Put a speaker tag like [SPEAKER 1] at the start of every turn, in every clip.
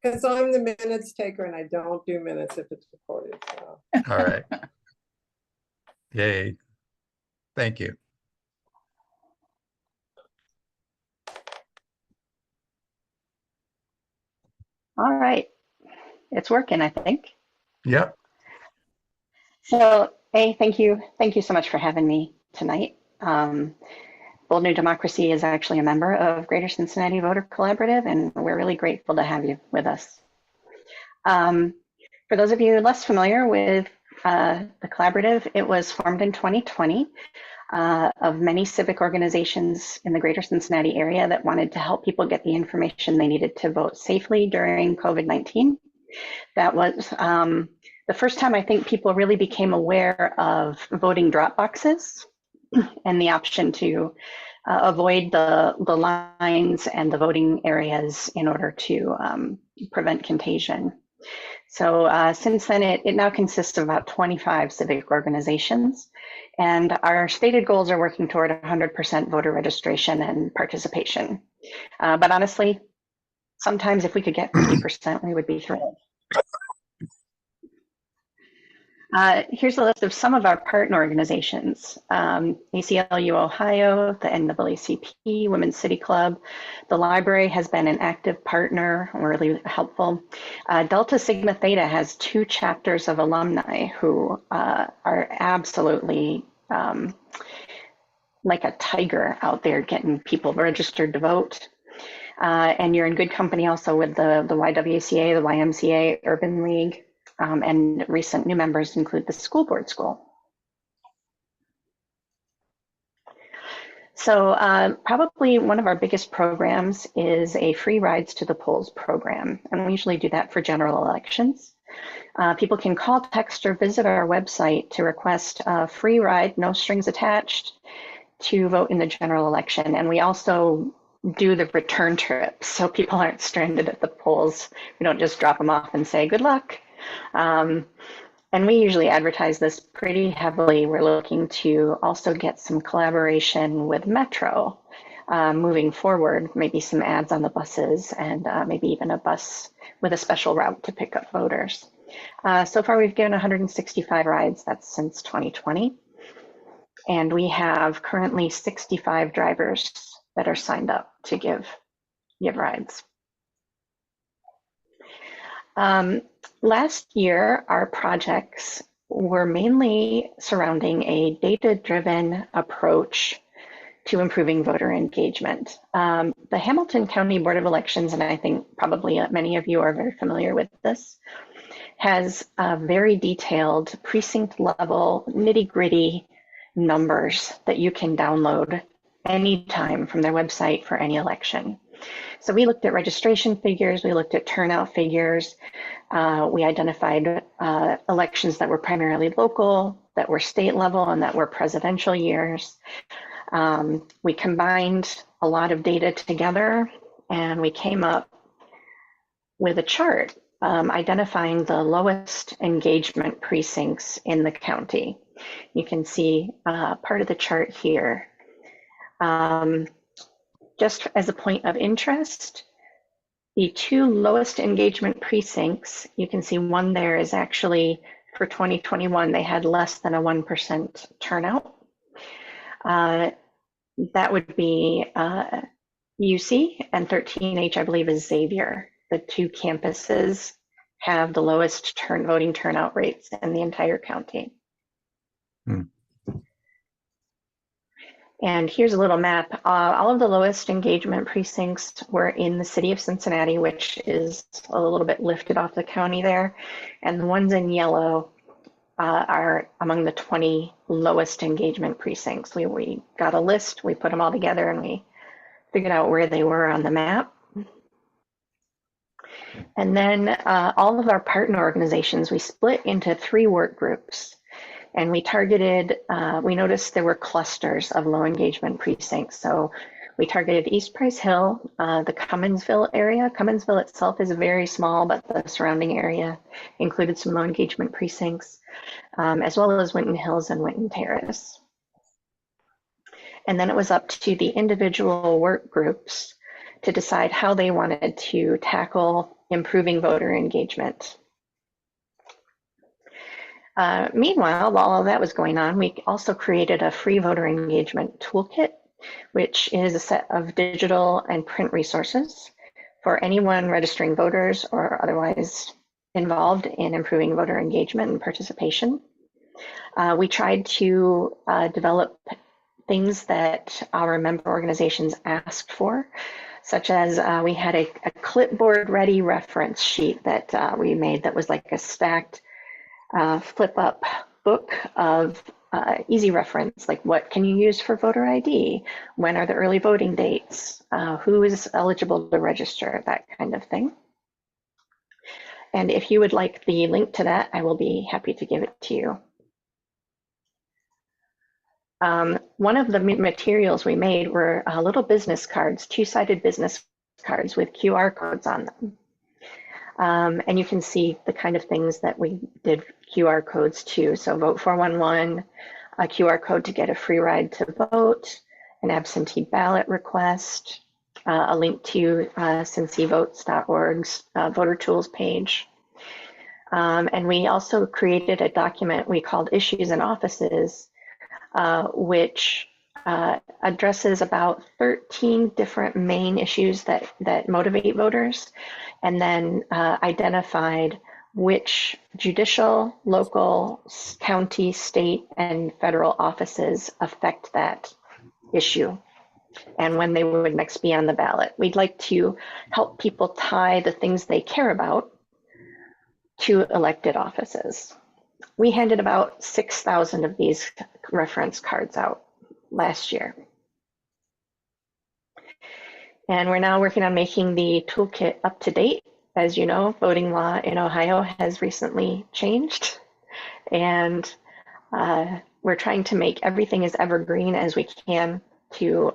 [SPEAKER 1] Because I'm the minutes taker and I don't do minutes if it's recorded. So.
[SPEAKER 2] All right. Yay. Thank you.
[SPEAKER 3] All right. It's working, I think.
[SPEAKER 2] Yep.
[SPEAKER 3] So, thank you. Thank you so much for having me tonight. Bold New Democracy is actually a member of Greater Cincinnati Voter Collaborative, and we're really grateful to have you with us. For those of you less familiar with the collaborative, it was formed in 2020 of many civic organizations in the Greater Cincinnati area that wanted to help people get the information they needed to vote safely during COVID-19. That was the first time I think people really became aware of voting drop boxes and the option to avoid the lines and the voting areas in order to prevent contagion. So since then, it now consists of about 25 civic organizations, and our stated goals are working toward 100% voter registration and participation. But honestly, sometimes if we could get 50%, we would be thrilled. Here's a list of some of our partner organizations: ACLU Ohio, the NAACP, Women's City Club. The library has been an active partner, really helpful. Delta Sigma Theta has 2 chapters of alumni who are absolutely like a tiger out there getting people registered to vote. And you're in good company also with the YWCA, the YMCA, Urban League. And recent new members include the School Board School. So probably one of our biggest programs is a free rides to the polls program. And we usually do that for general elections. People can call, text, or visit our website to request a free ride, no strings attached, to vote in the general election. And we also do the return trips, so people aren't stranded at the polls. We don't just drop them off and say, good luck. And we usually advertise this pretty heavily. We're looking to also get some collaboration with Metro moving forward, maybe some ads on the buses, and maybe even a bus with a special route to pick up voters. So far, we've given 165 rides. That's since 2020. And we have currently 65 drivers that are signed up to give rides. Last year, our projects were mainly surrounding a data-driven approach to improving voter engagement. The Hamilton County Board of Elections, and I think probably many of you are very familiar with this, has very detailed precinct level nitty-gritty numbers that you can download anytime from their website for any election. So we looked at registration figures, we looked at turnout figures, we identified elections that were primarily local, that were state level, and that were presidential years. We combined a lot of data together, and we came up with a chart identifying the lowest engagement precincts in the county. You can see part of the chart here. Just as a point of interest, the 2 lowest engagement precincts, you can see one there is actually for 2021, they had less than a 1% turnout. That would be UC, and 13H, I believe, is Xavier. The 2 campuses have the lowest voting turnout rates in the entire county. And here's a little map. All of the lowest engagement precincts were in the city of Cincinnati, which is a little bit lifted off the county there. And the ones in yellow are among the 20 lowest engagement precincts. We got a list, we put them all together, and we figured out where they were on the map. And then all of our partner organizations, we split into 3 work groups. And we targeted, we noticed there were clusters of low engagement precincts. So we targeted East Price Hill, the Cumminsville area. Cumminsville itself is very small, but the surrounding area included some low engagement precincts, as well as Winton Hills and Winton Terrace. And then it was up to the individual work groups to decide how they wanted to tackle improving voter engagement. Meanwhile, while all that was going on, we also created a free voter engagement toolkit, which is a set of digital and print resources for anyone registering voters or otherwise involved in improving voter engagement and participation. We tried to develop things that our member organizations asked for, such as we had a clipboard ready reference sheet that we made that was like a stacked flip up book of easy reference, like what can you use for voter ID? When are the early voting dates? Who is eligible to register? That kind of thing. And if you would like the link to that, I will be happy to give it to you. One of the materials we made were little business cards, two-sided business cards with QR codes on them. And you can see the kind of things that we did QR codes to. So Vote 411, a QR code to get a free ride to vote, an absentee ballot request, a link to cincyvotes.org's voter tools page. And we also created a document we called Issues and Offices, which addresses about 13 different main issues that motivate voters, and then identified which judicial, local, county, state, and federal offices affect that issue and when they would next be on the ballot. We'd like to help people tie the things they care about to elected offices. We handed about 6,000 of these reference cards out last year. And we're now working on making the toolkit up to date. As you know, voting law in Ohio has recently changed, and we're trying to make everything as evergreen as we can to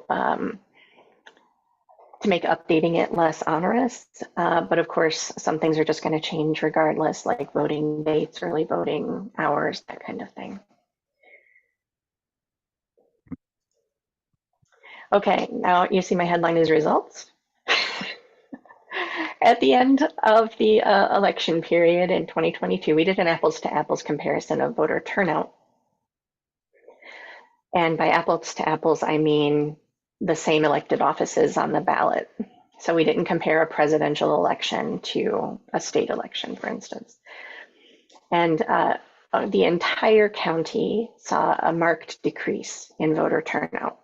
[SPEAKER 3] make updating it less onerous. But of course, some things are just going to change regardless, like voting dates, early voting hours, that kind of thing. Okay, now you see my headline is results. At the end of the election period in 2022, we did an apples to apples comparison of voter turnout. And by apples to apples, I mean the same elected offices on the ballot. So we didn't compare a presidential election to a state election, for instance. And the entire county saw a marked decrease in voter turnout.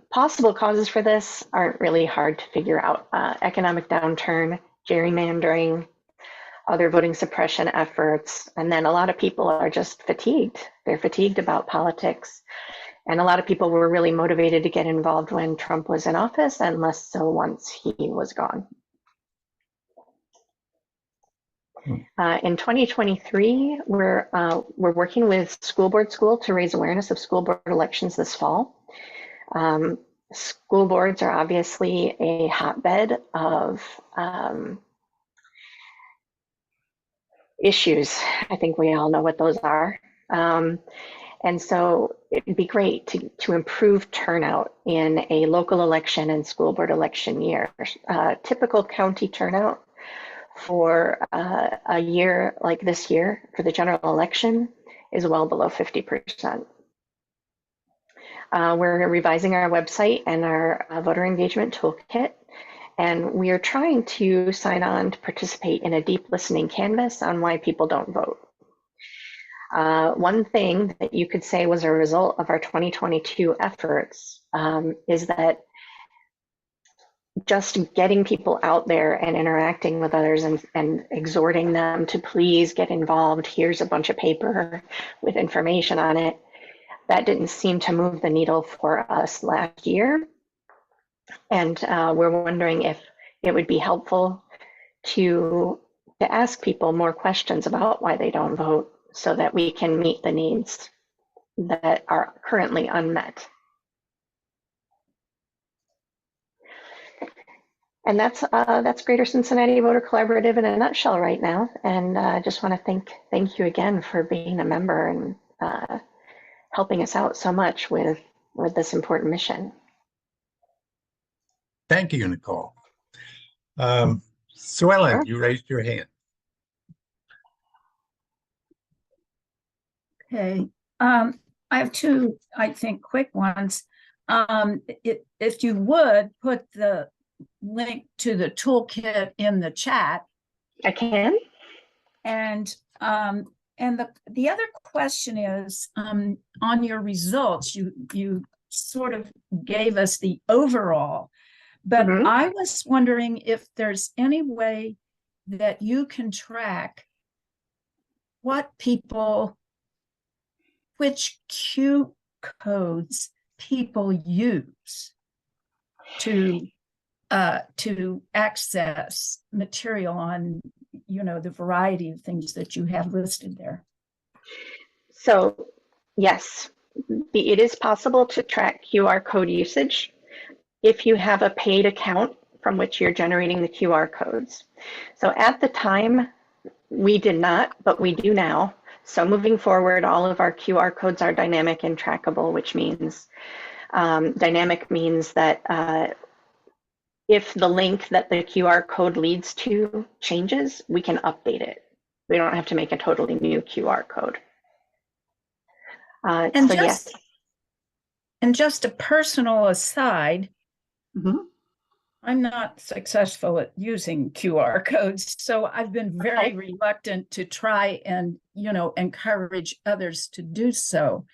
[SPEAKER 3] Possible causes for this aren't really hard to figure out. Economic downturn, gerrymandering, other voting suppression efforts, and then a lot of people are just fatigued. They're fatigued about politics. And a lot of people were really motivated to get involved when Trump was in office, and less so once he was gone. In 2023, we're working with School Board School to raise awareness of school board elections this fall. School boards are obviously a hotbed of issues. I think we all know what those are. And so it'd be great to improve turnout in a local election and school board election year. Typical county turnout for a year like this year for the general election is well below 50%. We're revising our website and our voter engagement toolkit, and we are trying to sign on to participate in a deep listening canvas on why people don't vote. One thing that you could say was a result of our 2022 efforts is that just getting people out there and interacting with others and exhorting them to please get involved, here's a bunch of paper with information on it, that didn't seem to move the needle for us last year. And we're wondering if it would be helpful to ask people more questions about why they don't vote so that we can meet the needs that are currently unmet. And that's Greater Cincinnati Voter Collaborative in a nutshell right now. And I just want to thank you again for being a member and helping us out so much with this important mission.
[SPEAKER 2] Thank you, Nicole. Sue Ellen,
[SPEAKER 3] Sure.
[SPEAKER 2] you raised your hand.
[SPEAKER 4] Okay, I have two, I think, quick ones. If you would put the link to the toolkit in the chat,
[SPEAKER 3] I can.
[SPEAKER 4] and the other question is, on your results, you sort of gave us the overall, but
[SPEAKER 3] Mhm.
[SPEAKER 4] I was wondering if there's any way that you can track which Q codes people use to access material on, the variety of things that you have listed there.
[SPEAKER 3] So yes, it is possible to track QR code usage if you have a paid account from which you're generating the QR codes. So at the time, we did not, but we do now. So moving forward, all of our QR codes are dynamic and trackable, which means dynamic means that if the link that the QR code leads to changes, we can update it. We don't have to make a totally new QR code.
[SPEAKER 4] And
[SPEAKER 3] so yes.
[SPEAKER 4] And just a personal aside,
[SPEAKER 3] Mhm.
[SPEAKER 4] I'm not successful at using QR codes, so I've been very
[SPEAKER 3] Okay.
[SPEAKER 4] reluctant to try and, encourage others to do so.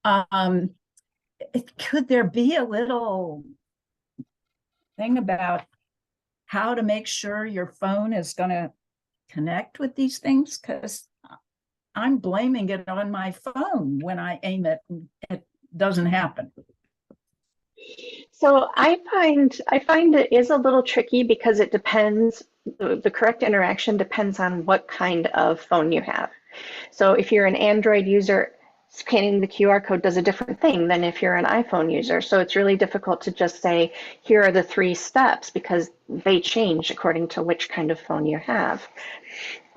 [SPEAKER 4] Could there be a little thing about how to make sure your phone is going to connect with these things? Because I'm blaming it on my phone when I aim it and it doesn't happen.
[SPEAKER 3] So I find it is a little tricky because it depends, the correct interaction depends on what kind of phone you have. So if you're an Android user, scanning the QR code does a different thing than if you're an iPhone user. So it's really difficult to just say, here are the 3 steps, because they change according to which kind of phone you have.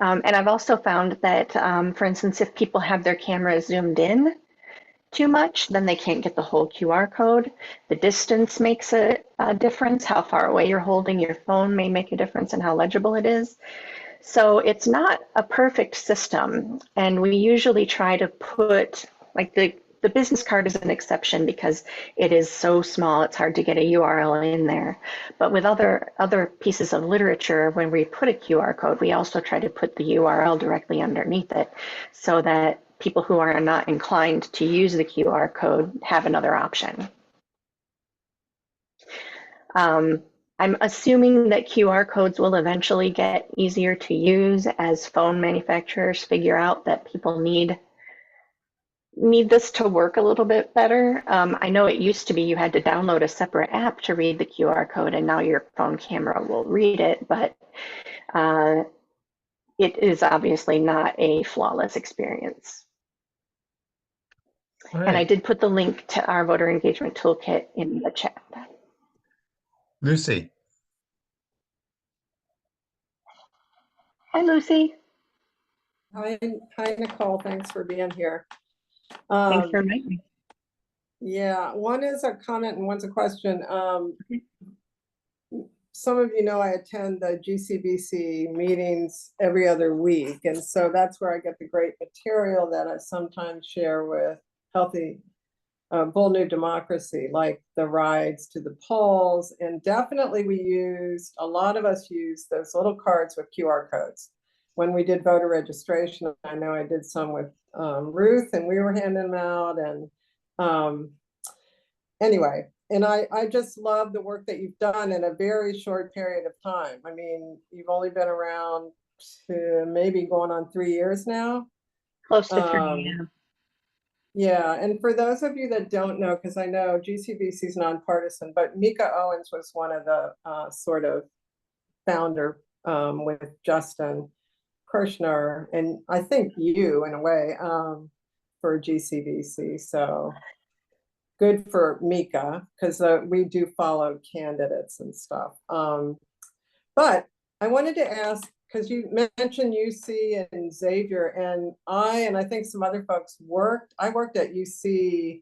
[SPEAKER 3] And I've also found that, for instance, if people have their cameras zoomed in too much, then they can't get the whole QR code. The distance makes a difference. How far away you're holding your phone may make a difference in how legible it is. So it's not a perfect system. And we usually try to put, like the business card is an exception because it is so small, it's hard to get a URL in there. But with other pieces of literature, when we put a QR code, we also try to put the URL directly underneath it so that people who are not inclined to use the QR code have another option. I'm assuming that QR codes will eventually get easier to use as phone manufacturers figure out that people need this to work a little bit better. I know it used to be you had to download a separate app to read the QR code, and now your phone camera will read it, but it is obviously not a flawless experience.
[SPEAKER 2] All
[SPEAKER 3] And I
[SPEAKER 2] right,
[SPEAKER 3] did put the link to our voter engagement toolkit in the chat.
[SPEAKER 2] Lucy.
[SPEAKER 3] Hi, Lucy.
[SPEAKER 1] Hi, Nicole. Thanks for being here.
[SPEAKER 3] Thanks for inviting me.
[SPEAKER 1] Yeah, one is a comment and one's a question. Some of you know I attend the GCVC meetings every other week, and so that's where I get the great material that I sometimes share with Healthy Bold New Democracy, like the rides to the polls. And definitely a lot of us use those little cards with QR codes. When we did voter registration, I know I did some with Ruth, and we were handing them out. And anyway, and I just love the work that you've done in a very short period of time. I mean, you've only been around to maybe going on 3 years now.
[SPEAKER 3] Close to 3, yeah.
[SPEAKER 1] Yeah, and for those of you that don't know, because I know GCVC is nonpartisan, but Mika Owens was one of the sort of founder with Justin Kirshner, and I think you, in a way, for GCVC. So good for Mika, because we do follow candidates and stuff. But I wanted to ask, because you mentioned UC and Xavier, and I think some other folks I worked at UC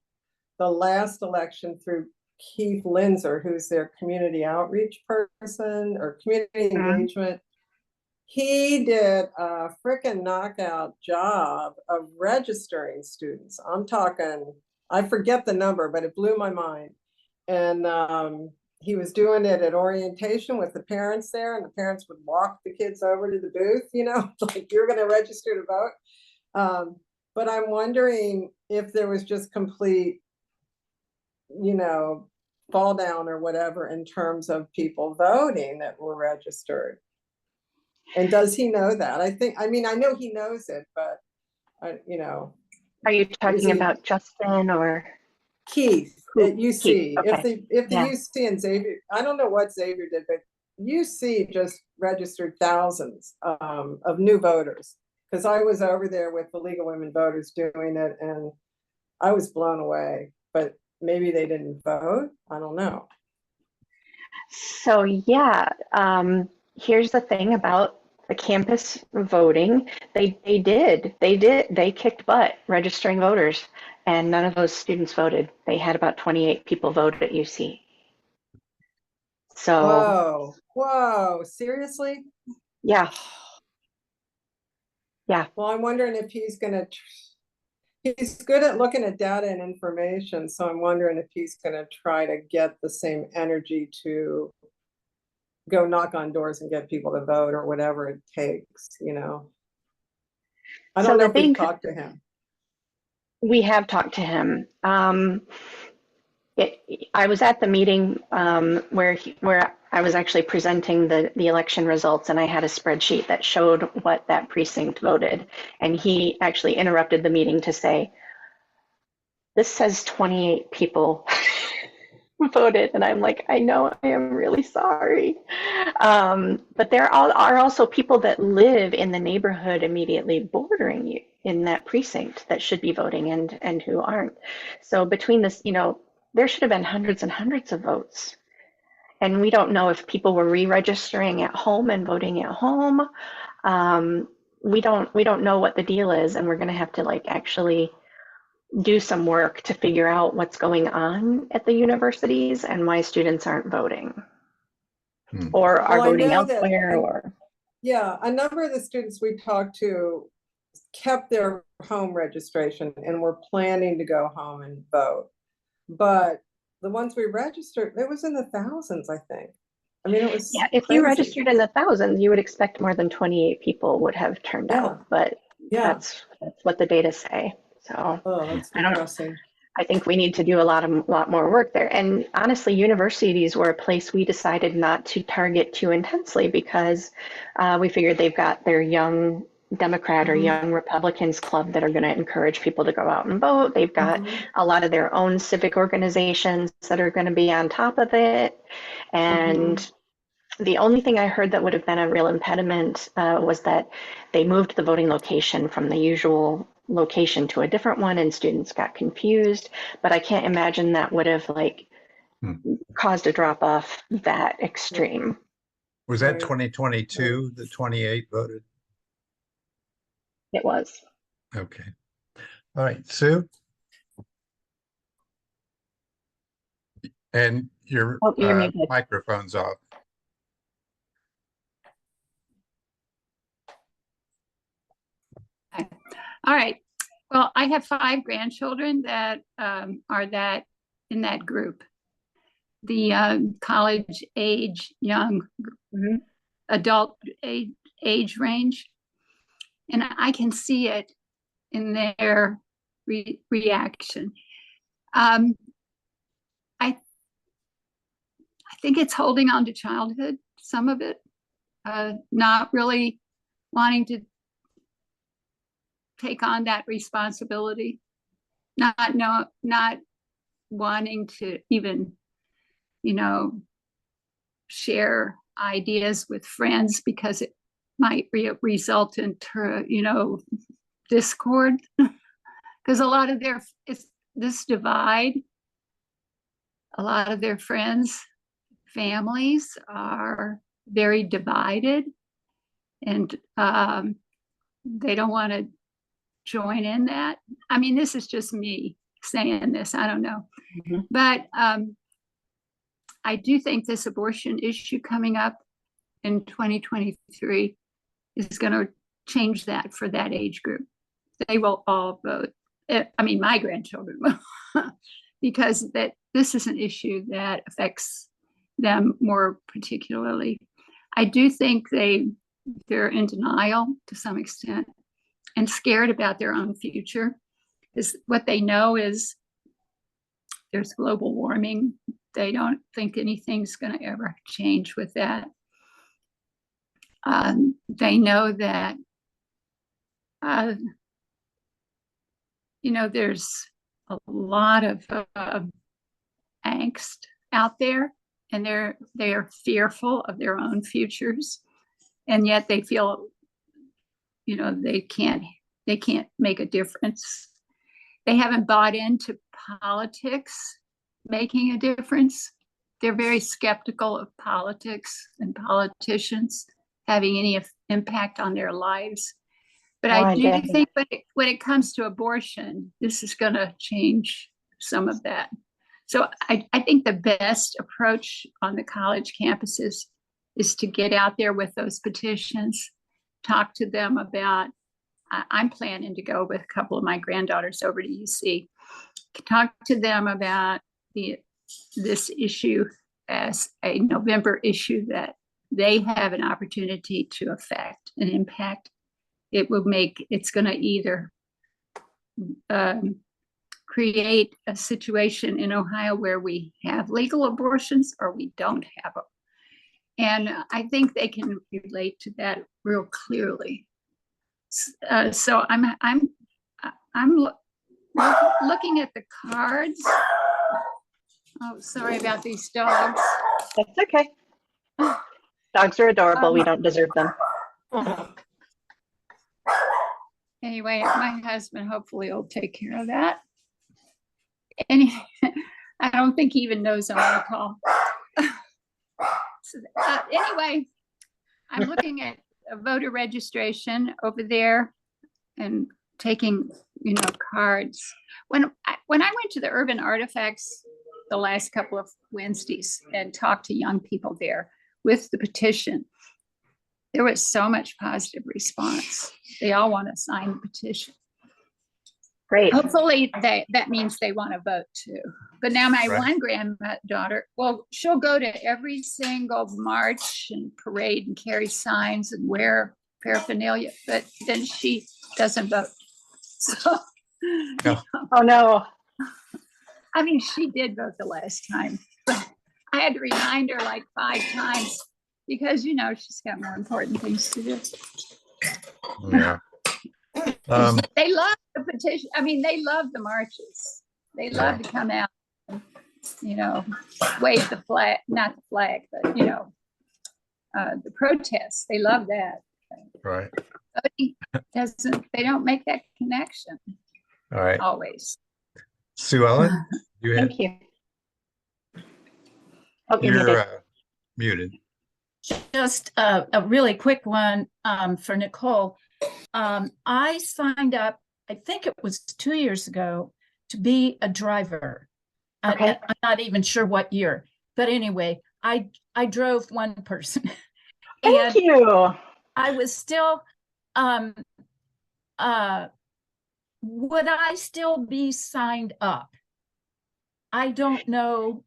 [SPEAKER 1] the last election through Keith Linzer, who's their community outreach person or community engagement. He did a frickin' knockout job of registering students. I'm talking, I forget the number, but it blew my mind. And he was doing it at orientation with the parents there, and the parents would walk the kids over to the booth, you know, like, you're going to register to vote. But I'm wondering if there was just complete, you know, fall down or whatever in terms of people voting that were registered. And does he know that? I mean, I know he knows it, but you know.
[SPEAKER 3] Are you talking about Justin or
[SPEAKER 1] Keith at UC?
[SPEAKER 3] Keith, okay.
[SPEAKER 1] If the UC and Xavier, I don't know what Xavier did, but UC just registered thousands of new voters. Because I was over there with the League of Women Voters doing it, and I was blown away. But maybe they didn't vote. I don't know.
[SPEAKER 3] So yeah, here's the thing about the campus voting. They kicked butt registering voters, and none of those students voted. They had about 28 people vote at UC. So
[SPEAKER 1] whoa, seriously?
[SPEAKER 3] Yeah. Yeah.
[SPEAKER 1] Well, I'm wondering if he's gonna. He's good at looking at data and information, so I'm wondering if he's going to try to get the same energy to go knock on doors and get people to vote or whatever it takes, you know. I don't know if we've talked to him.
[SPEAKER 3] We have talked to him. I was at the meeting where I was actually presenting the election results, and I had a spreadsheet that showed what that precinct voted. And he actually interrupted the meeting to say, "This says 28 people voted." And I'm like, "I know, I am really sorry." But there are also people that live in the neighborhood immediately bordering you in that precinct that should be voting and who aren't. So between this, you know, there should have been hundreds and hundreds of votes. And we don't know if people were re-registering at home and voting at home. We don't know what the deal is, and we're going to have to like actually do some work to figure out what's going on at the universities and why students aren't voting or are voting elsewhere. Or
[SPEAKER 1] yeah, a number of the students we talked to kept their home registration and were planning to go home and vote. But the ones we registered, it was in the thousands, I think. I mean, it was
[SPEAKER 3] if you registered in the thousands, you would expect more than 28 people would have turned out. But that's what the data say. So
[SPEAKER 1] that's depressing.
[SPEAKER 3] I think we need to do a lot more work there. And honestly, universities were a place we decided not to target too intensely because we figured they've got their young Democrat or young Republicans club that are going to encourage people to go out and vote. They've got a lot of their own civic organizations that are going to be on top of it. And the only thing I heard that would have been a real impediment was that they moved the voting location from the usual location to a different one, and students got confused. But I can't imagine that would have like caused a drop off that extreme.
[SPEAKER 2] Was that 2022 the 28 voted?
[SPEAKER 3] It was.
[SPEAKER 2] Okay. All right, Sue. And your microphone's off.
[SPEAKER 5] All right. Well, I have 5 grandchildren that are in that group. The college age, young adult age range. And I can see it in their reaction. I think it's holding on to childhood, some of it, not really wanting to take on that responsibility, not wanting to even, you know, share ideas with friends because it might result in, you know, discord. Because a lot of this divide, a lot of their friends, families are very divided, and they don't want to join in that. I mean, this is just me saying this, I don't know. But I do think this abortion issue coming up in 2023 is going to change that for that age group. They will all vote. I mean, my grandchildren will, because this is an issue that affects them more particularly. I do think they're in denial to some extent and scared about their own future. Is what they know is there's global warming. They don't think anything's going to ever change with that. They know that, there's a lot of angst out there, and they are fearful of their own futures, and yet they feel, they can't make a difference. They haven't bought into politics making a difference. They're very skeptical of politics and politicians having any impact on their lives. But I do think when it comes to abortion, this is going to change some of that. So I think the best approach on the college campuses is to get out there with those petitions, talk to them about, I'm planning to go with a couple of my granddaughters over to UC, talk to them about this issue as a November issue that they have an opportunity to affect and impact. It's going to either create a situation in Ohio where we have legal abortions or we don't have them. And I think they can relate to that real clearly. So I'm looking at the cards. Oh, sorry about these dogs.
[SPEAKER 3] That's okay. Dogs are adorable. We don't deserve them.
[SPEAKER 5] Anyway, my husband hopefully will take care of that. And I don't think he even knows I'm on a call. So, anyway, I'm looking at a voter registration over there and taking, cards. When I went to the Urban Artifacts the last couple of Wednesdays and talked to young people there with the petition, there was so much positive response. They all want to sign the petition.
[SPEAKER 3] Great.
[SPEAKER 5] Hopefully that means they want to vote too. But now my one granddaughter, she'll go to every single march and parade and carry signs and wear paraphernalia, but then she doesn't vote. So,
[SPEAKER 2] No.
[SPEAKER 3] Oh no.
[SPEAKER 5] I mean, she did vote the last time, but I had to remind her like 5 times because, she's got more important things to do.
[SPEAKER 2] Yeah.
[SPEAKER 5] They love the petition. I mean, they love the marches. They love to come out, and, wave the flag, not the flag, but, the protests. They love that.
[SPEAKER 2] Right.
[SPEAKER 5] They don't make that connection.
[SPEAKER 2] All right.
[SPEAKER 5] Always.
[SPEAKER 2] Sue Ellen,
[SPEAKER 3] Thank you. Oh, you're
[SPEAKER 2] muted.
[SPEAKER 4] Just a really quick one for Nicole. I signed up, I think it was 2 years ago, to be a driver.
[SPEAKER 3] Okay.
[SPEAKER 4] I'm not even sure what year, but anyway, I drove one person.
[SPEAKER 3] Thank you.
[SPEAKER 4] I was still, would I still be signed up? I don't know,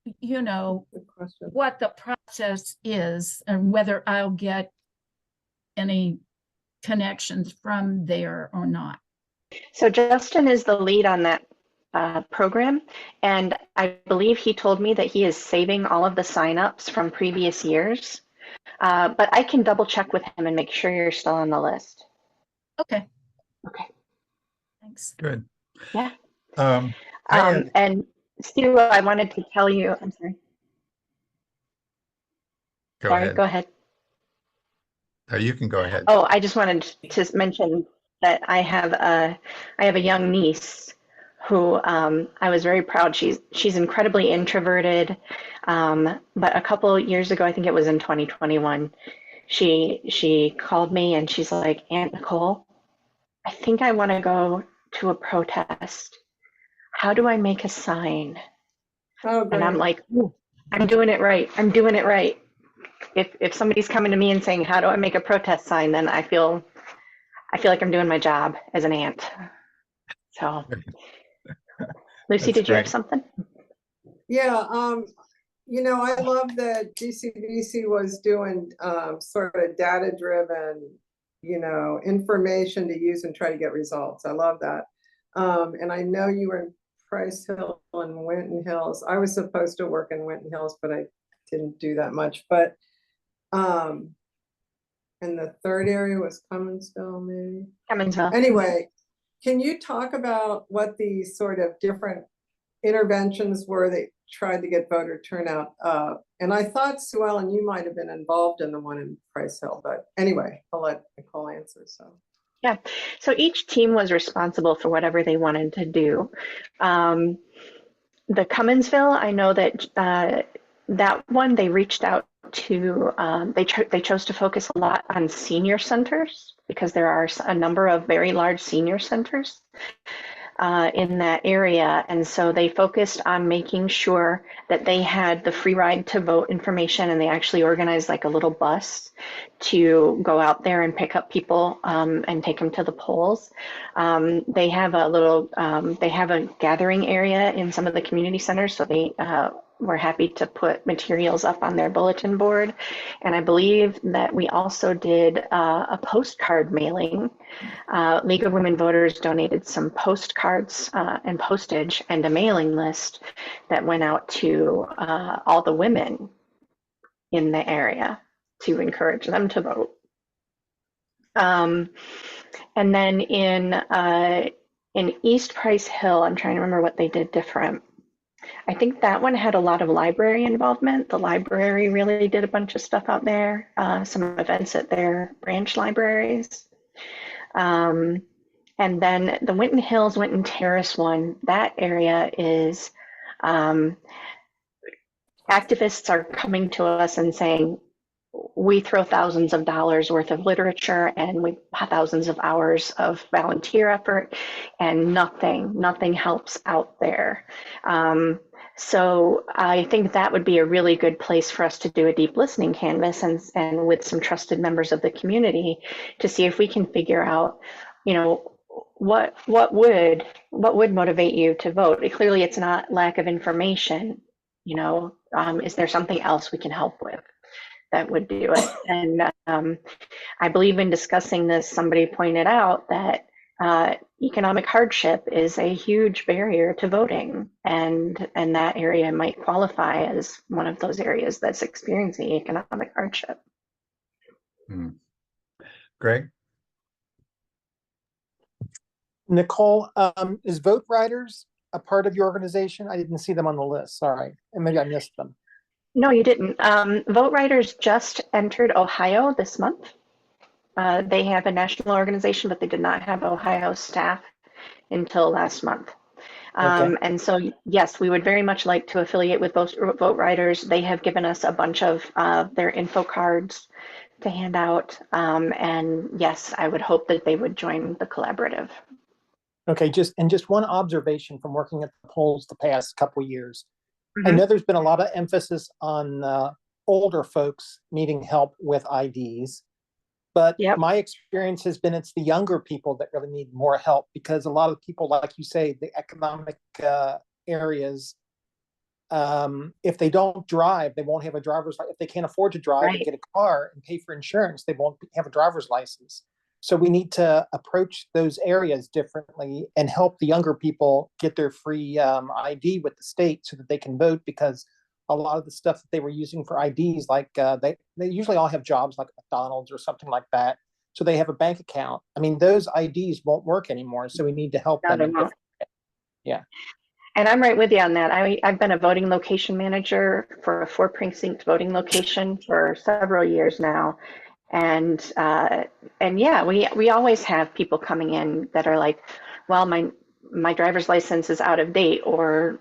[SPEAKER 1] Good question.
[SPEAKER 4] what the process is and whether I'll get any connections from there or not.
[SPEAKER 3] So Justin is the lead on that program, and I believe he told me that he is saving all of the signups from previous years. But I can double check with him and make sure you're still on the list.
[SPEAKER 4] Okay.
[SPEAKER 3] Okay.
[SPEAKER 4] Thanks.
[SPEAKER 2] Good.
[SPEAKER 3] Yeah.
[SPEAKER 2] I
[SPEAKER 3] And Stu, I wanted to tell you, I'm sorry.
[SPEAKER 2] go
[SPEAKER 3] Sorry,
[SPEAKER 2] ahead.
[SPEAKER 3] go ahead.
[SPEAKER 2] No, you can go ahead.
[SPEAKER 3] Oh, I just wanted to mention that I have a young niece who I was very proud. She's incredibly introverted, but a couple years ago, I think it was in 2021, she called me and she's like, "Aunt Nicole, I think I want to go to a protest. How do I make a sign?"
[SPEAKER 1] Oh,
[SPEAKER 3] And I'm
[SPEAKER 1] great.
[SPEAKER 3] like, "Ooh, I'm doing it right. I'm doing it right. If somebody's coming to me and saying, "How do I make a protest sign?" then I feel like I'm doing my job as an aunt. So, Lucy,
[SPEAKER 2] That's
[SPEAKER 3] did you have
[SPEAKER 2] great.
[SPEAKER 3] something?
[SPEAKER 1] Yeah, I love that GCVC was doing sort of data-driven, information to use and try to get results. I love that. And I know you were in Price Hill and Winton Hills. I was supposed to work in Winton Hills, but I didn't do that much. But and the third area was Cumminsville, maybe.
[SPEAKER 3] Cumminsville.
[SPEAKER 1] Anyway, can you talk about what the sort of different interventions were that tried to get voter turnout up? And I thought, Sue Ellen, you might have been involved in the one in Price Hill, but anyway, I'll let Nicole answer.
[SPEAKER 3] Yeah. So each team was responsible for whatever they wanted to do. The Cumminsville, I know that that one they reached out to. They chose to focus a lot on senior centers because there are a number of very large senior centers in that area. And so they focused on making sure that they had the free ride to vote information, and they actually organized like a little bus to go out there and pick up people and take them to the polls. They have they have a gathering area in some of the community centers, so they were happy to put materials up on their bulletin board. And I believe that we also did a postcard mailing. League of Women Voters donated some postcards and postage and a mailing list that went out to all the women in the area to encourage them to vote. And then in East Price Hill, I'm trying to remember what they did different. I think that one had a lot of library involvement. The library really did a bunch of stuff out there, some events at their branch libraries. And then the Winton Hills, Winton Terrace one, that area is activists are coming to us and saying, we throw thousands of dollars worth of literature and we thousands of hours of volunteer effort, and nothing helps out there. So I think that would be a really good place for us to do a deep listening canvas and with some trusted members of the community to see if we can figure out, what would motivate you to vote. Clearly, it's not lack of information. Is there something else we can help with that would do it? And I believe in discussing this, somebody pointed out that economic hardship is a huge barrier to voting, and that area might qualify as one of those areas that's experiencing economic hardship.
[SPEAKER 2] Greg?
[SPEAKER 6] Nicole, is Vote Riders a part of your organization? I didn't see them on the list. Sorry, and maybe I missed them.
[SPEAKER 3] No, you didn't. Vote Riders just entered Ohio this month. They have a national organization, but they did not have Ohio staff until last month.
[SPEAKER 6] Okay.
[SPEAKER 3] And so, yes, we would very much like to affiliate with Vote Riders. They have given us a bunch of their info cards to hand out. And yes, I would hope that they would join the collaborative.
[SPEAKER 6] Okay, just one observation from working at the polls the past couple of years. I
[SPEAKER 3] Mhm.
[SPEAKER 6] know there's been a lot of emphasis on older folks needing help with IDs, but
[SPEAKER 3] Yep.
[SPEAKER 6] my experience has been it's the younger people that really need more help, because a lot of people, like you say, the economic areas, if they don't drive, they won't have a driver's license. If they can't afford to drive and
[SPEAKER 3] Right.
[SPEAKER 6] get a car and pay for insurance, they won't have a driver's license. So we need to approach those areas differently and help the younger people get their free ID with the state so that they can vote, because a lot of the stuff that they were using for IDs, like they usually all have jobs like McDonald's or something like that. So they have a bank account. I mean, those IDs won't work anymore. So we need to help
[SPEAKER 3] No,
[SPEAKER 6] them.
[SPEAKER 3] they won't.
[SPEAKER 6] Yeah.
[SPEAKER 3] And I'm right with you on that. I've been a voting location manager for a 4-precinct voting location for several years now. And yeah, we always have people coming in that are like, well, my driver's license is out of date, or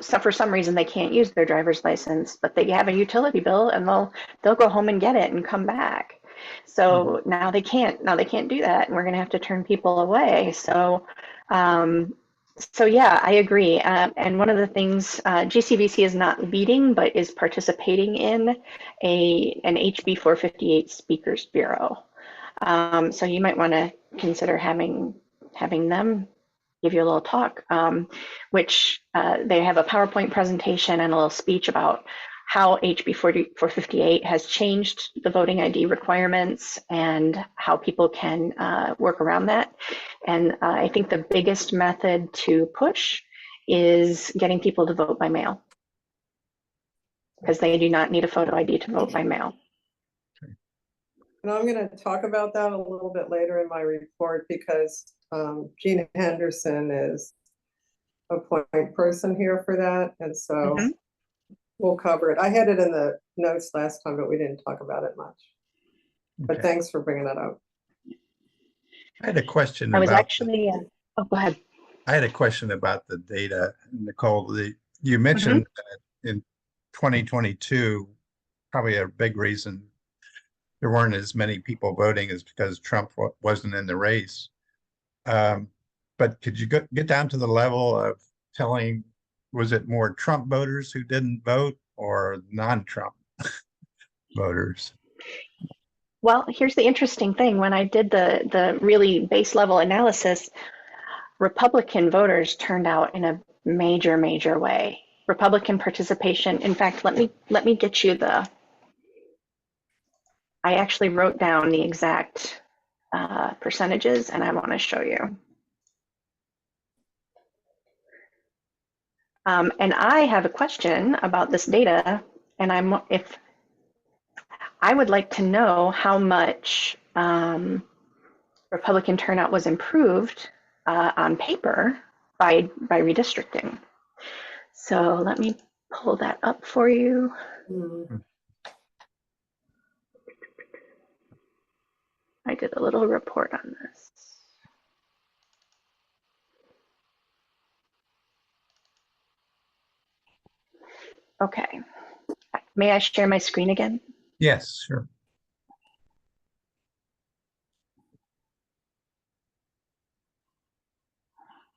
[SPEAKER 3] so for some reason they can't use their driver's license, but they have a utility bill and they'll go home and get it and come back. So now they can't do that, and we're going to have to turn people away. So So yeah, I agree. And one of the things GCVC is not leading, but is participating in an HB 458 Speakers Bureau. So you might want to consider having them give you a little talk, which they have a PowerPoint presentation and a little speech about how HB 458 has changed the voting ID requirements and how people can work around that. And I think the biggest method to push is getting people to vote by mail, because they do not need a photo ID to vote by mail.
[SPEAKER 1] And I'm going to talk about that a little bit later in my report, because Gina Henderson is a point person here for that. And so we'll cover it. I had it in the notes last time, but we didn't talk about it much. But
[SPEAKER 2] Okay.
[SPEAKER 1] thanks for bringing that up.
[SPEAKER 2] I had a question
[SPEAKER 3] I was
[SPEAKER 2] about,
[SPEAKER 3] actually, oh, go ahead.
[SPEAKER 2] I had a question about the data, Nicole. You mentioned that in 2022, probably a big reason there weren't as many people voting is because Trump wasn't in the race. But could you get down to the level of telling, was it more Trump voters who didn't vote or non-Trump voters?
[SPEAKER 3] Well, here's the interesting thing. When I did the really base level analysis, Republican voters turned out in a major, major way. Republican participation. In fact, let me get you the. I actually wrote down the exact percentages, and I want to show you. And I have a question about this data, and I would like to know how much Republican turnout was improved on paper by redistricting. So let me pull that up for you. I did a little report on this. Okay. May I share my screen again?
[SPEAKER 2] Yes, sure.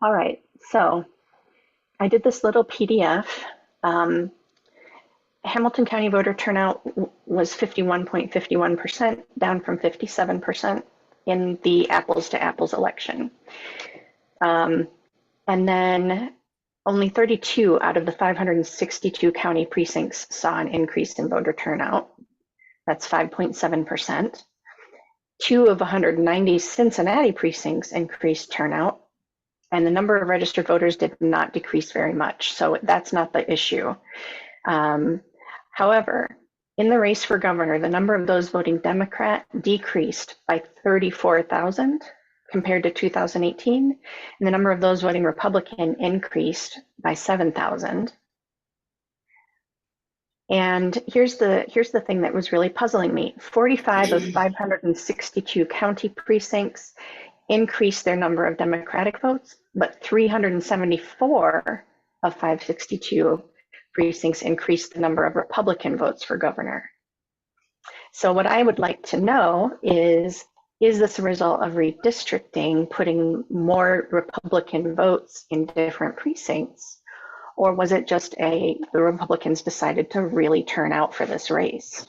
[SPEAKER 3] All right. So I did this little PDF. Hamilton County voter turnout was 51.51%, down from 57% in the apples to apples election. And then only 32 out of the 562 county precincts saw an increase in voter turnout. That's 5.7%. 2 of 190 Cincinnati precincts increased turnout, and the number of registered voters did not decrease very much. So that's not the issue. However, in the race for governor, the number of those voting Democrat decreased by 34,000 compared to 2018, and the number of those voting Republican increased by 7,000. And here's the thing that was really puzzling me. 45 of 562 county precincts increased their number of Democratic votes, but 374 of 562 precincts increased the number of Republican votes for governor. So what I would like to know is this a result of redistricting, putting more Republican votes in different precincts, or was it just the Republicans decided to really turn out for this race?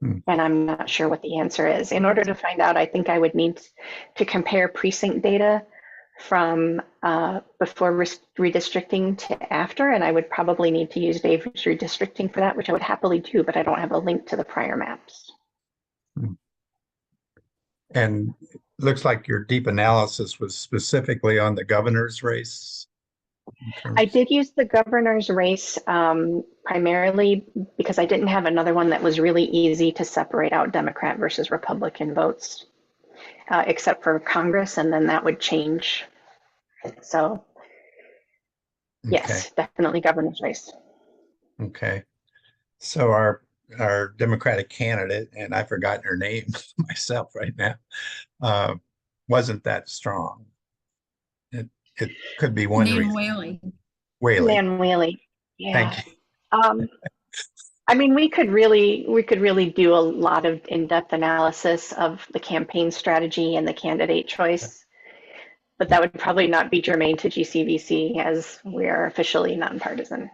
[SPEAKER 3] And I'm not sure what the answer is. In order to find out, I think I would need to compare precinct data from before redistricting to after, and I would probably need to use Dave's redistricting for that, which I would happily do, but I don't have a link to the prior maps.
[SPEAKER 2] And it looks like your deep analysis was specifically on the governor's race.
[SPEAKER 3] I did use the governor's race primarily because I didn't have another one that was really easy to separate out Democrat versus Republican votes, except for Congress, and then that would change. So yes, definitely governor's race.
[SPEAKER 2] Okay. So our Democratic candidate, and I've forgotten her name myself right now, wasn't that strong. It could be one
[SPEAKER 5] Nan
[SPEAKER 2] reason.
[SPEAKER 5] Whaley.
[SPEAKER 2] Whaley.
[SPEAKER 3] Nan Whaley. Yeah.
[SPEAKER 2] Thank you.
[SPEAKER 3] I mean, we could really do a lot of in-depth analysis of the campaign strategy and the candidate choice. but that would probably not be germane to GCVC as we are officially nonpartisan.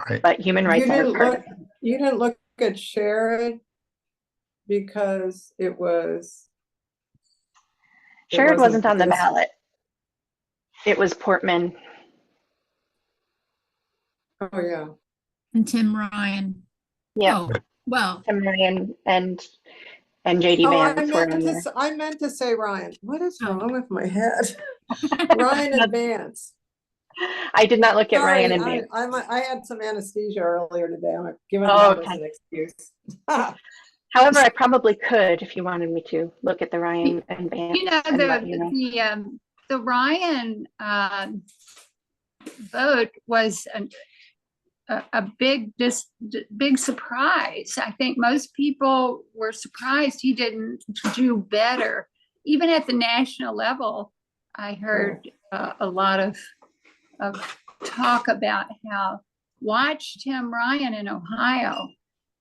[SPEAKER 2] Right.
[SPEAKER 3] But human rights are partisan.
[SPEAKER 1] You didn't look at Sherrod because it
[SPEAKER 3] Sherrod wasn't on the
[SPEAKER 1] this-
[SPEAKER 3] ballot. It was Portman.
[SPEAKER 1] Oh, yeah.
[SPEAKER 7] And Tim Ryan.
[SPEAKER 3] Yeah,
[SPEAKER 7] Oh, well,
[SPEAKER 3] Tim Ryan and JD
[SPEAKER 1] Oh,
[SPEAKER 3] Vance were on there.
[SPEAKER 1] I meant to say Ryan. What is
[SPEAKER 7] Oh.
[SPEAKER 1] wrong with my head? Ryan and Vance.
[SPEAKER 3] I did not look at
[SPEAKER 1] Sorry,
[SPEAKER 3] Ryan and Vance.
[SPEAKER 1] I had some anesthesia earlier today. I'm giving
[SPEAKER 3] Oh,
[SPEAKER 1] that as
[SPEAKER 3] okay.
[SPEAKER 1] an excuse.
[SPEAKER 3] However, I probably could, if you wanted me to, look at the Ryan and Vance.
[SPEAKER 5] You know,
[SPEAKER 3] and let you know.
[SPEAKER 5] the Ryan vote was a big surprise. I think most people were surprised he didn't do better. Even at the national level, I heard a lot of talk about how watch Tim Ryan in Ohio.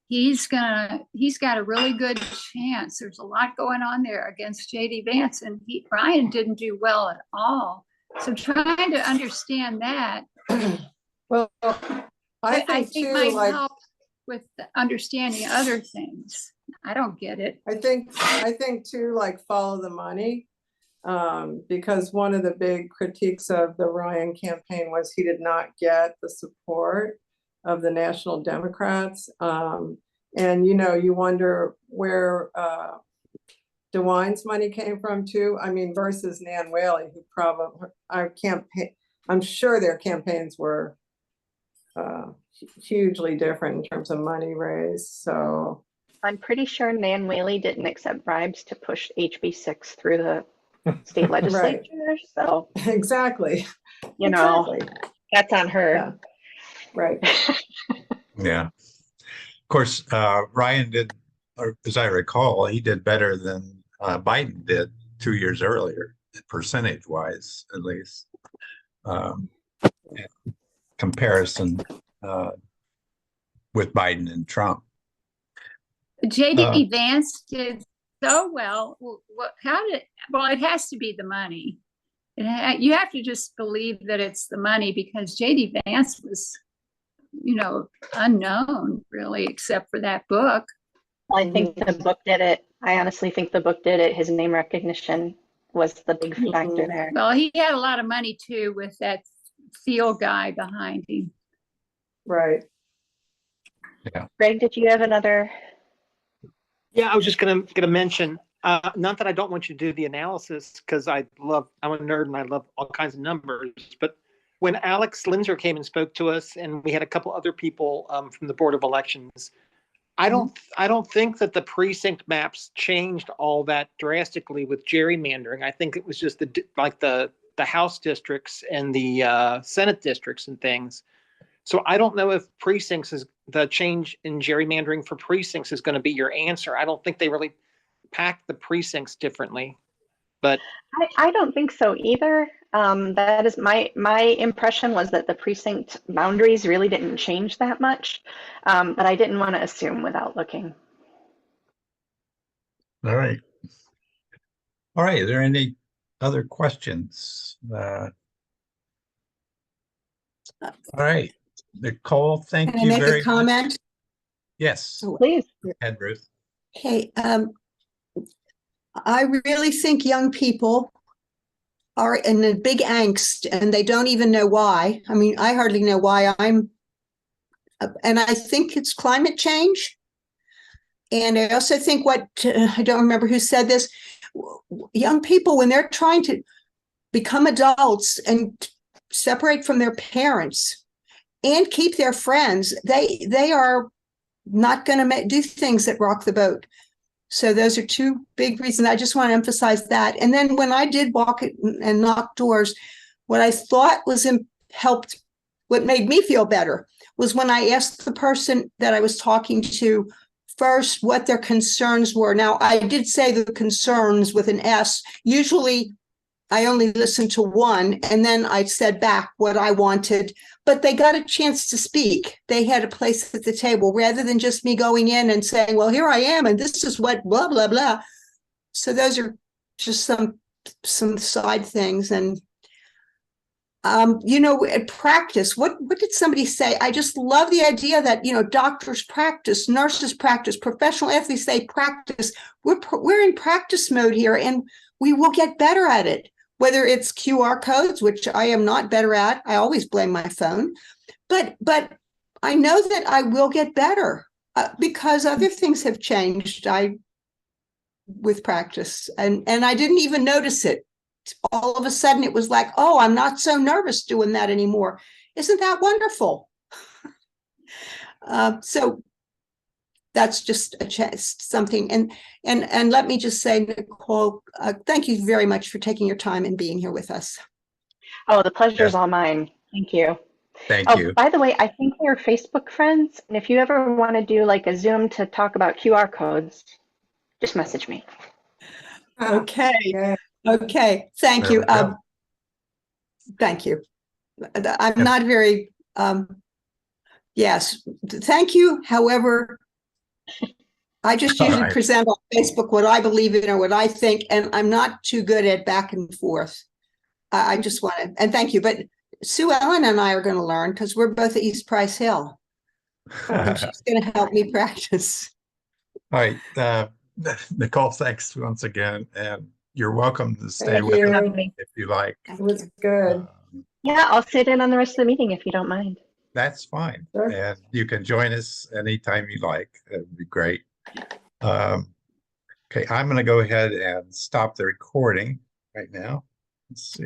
[SPEAKER 5] He's got a really good chance. There's a lot going on there against JD Vance, and Ryan didn't do well at all. So trying to understand that,
[SPEAKER 1] Well, I
[SPEAKER 5] I
[SPEAKER 1] think
[SPEAKER 5] think
[SPEAKER 1] too,
[SPEAKER 5] might
[SPEAKER 1] like,
[SPEAKER 5] help with understanding other things. I don't get it.
[SPEAKER 1] I think too, like, follow the money. Because one of the big critiques of the Ryan campaign was he did not get the support of the National Democrats. And, you wonder where DeWine's money came from too. I mean, versus Nan Whaley, who probably, I'm sure their campaigns were hugely different in terms of money raised. So
[SPEAKER 3] I'm pretty sure Nan Whaley didn't accept bribes to push HB6 through the state legislature. So,
[SPEAKER 1] exactly.
[SPEAKER 3] exactly. That's on her.
[SPEAKER 1] Yeah. Right.
[SPEAKER 2] Yeah. Of course, Ryan did, or as I recall, he did better than Biden did 2 years earlier, percentage-wise, at least. Comparison with Biden and Trump.
[SPEAKER 5] JD Vance did so well. Well, it has to be the money. You have to just believe that it's the money, because JD Vance was, unknown really, except for that book.
[SPEAKER 3] I think the book did it. I honestly think the book did it. His name recognition was the big factor there.
[SPEAKER 5] Well, he had a lot of money too with that Thiel guy behind him.
[SPEAKER 1] Right.
[SPEAKER 3] Greg, did you have another?
[SPEAKER 6] Yeah, I was just gonna mention, not that I don't want you to do the analysis, because I'm a nerd and I love all kinds of numbers, but when Alex Linzer came and spoke to us, and we had a couple other people from the Board of Elections, I don't think that the precinct maps changed all that drastically with gerrymandering. I think it was just the House districts and the Senate districts and things. So I don't know if the change in gerrymandering for precincts is going to be your answer. I don't think they really packed the precincts differently, but
[SPEAKER 3] I don't think so either. That is my impression, was that the precinct boundaries really didn't change that much, but I didn't want to assume without looking.
[SPEAKER 2] All right. All right. Are there any other questions? All right. Nicole, thank
[SPEAKER 8] Can I
[SPEAKER 2] you
[SPEAKER 8] make
[SPEAKER 2] very
[SPEAKER 8] a comment?
[SPEAKER 2] much. Yes.
[SPEAKER 3] Please.
[SPEAKER 2] Go ahead, Ruth.
[SPEAKER 8] Hey, I really think young people are in a big angst and they don't even know why. I mean, I hardly know why and I think it's climate change. And I also think I don't remember who said this, young people, when they're trying to become adults and separate from their parents and keep their friends, they are not going to do things that rock the boat. So those are two big reasons. I just want to emphasize that. And then when I did walk and knock doors, what I thought helped, what made me feel better, was when I asked the person that I was talking to first what their concerns were. Now, I did say the concerns with an S. Usually I only listened to one, and then I said back what I wanted, but they got a chance to speak. They had a place at the table rather than just me going in and saying, well, here I am, and this is what blah, blah, blah. So those are just some some side things. And at practice, what did somebody say? I just love the idea that, doctors practice, nurses practice, professional athletes, they practice. We're in practice mode here, and we will get better at it, whether it's QR codes, which I am not better at. I always blame my phone, but I know that I will get better because other things have changed with practice, and I didn't even notice it. All of a sudden it was like, oh, I'm not so nervous doing that anymore. Isn't that wonderful? So that's just something. And let me just say, Nicole, thank you very much for taking your time and being here with us.
[SPEAKER 3] Oh, the pleasure's all mine. Thank you.
[SPEAKER 2] Thank you.
[SPEAKER 3] By the way, I think we're Facebook friends. And if you ever want to do like a Zoom to talk about QR codes, just message me.
[SPEAKER 8] Okay.
[SPEAKER 1] Okay.
[SPEAKER 8] Okay. Thank
[SPEAKER 2] There
[SPEAKER 8] you.
[SPEAKER 2] we go.
[SPEAKER 8] Thank you. I'm not very, yes, thank you. However, I just
[SPEAKER 2] All
[SPEAKER 8] usually
[SPEAKER 2] right.
[SPEAKER 8] present on Facebook what I believe in or what I think, and I'm not too good at back and forth. I just want to, and thank you. But Sue Ellen and I are going to learn because we're both at East Price Hill. And she's going to help me practice.
[SPEAKER 2] All right, Nicole, thanks once again, and you're welcome to stay
[SPEAKER 1] Thank
[SPEAKER 2] with
[SPEAKER 1] you.
[SPEAKER 2] us if you like.
[SPEAKER 1] It was good.
[SPEAKER 3] Yeah, I'll sit in on the rest of the meeting if you don't mind.
[SPEAKER 2] That's fine,
[SPEAKER 1] Sure.
[SPEAKER 2] and you can join us anytime you like. It would be great. Okay, I'm going to go ahead and stop the recording right now. Let's see.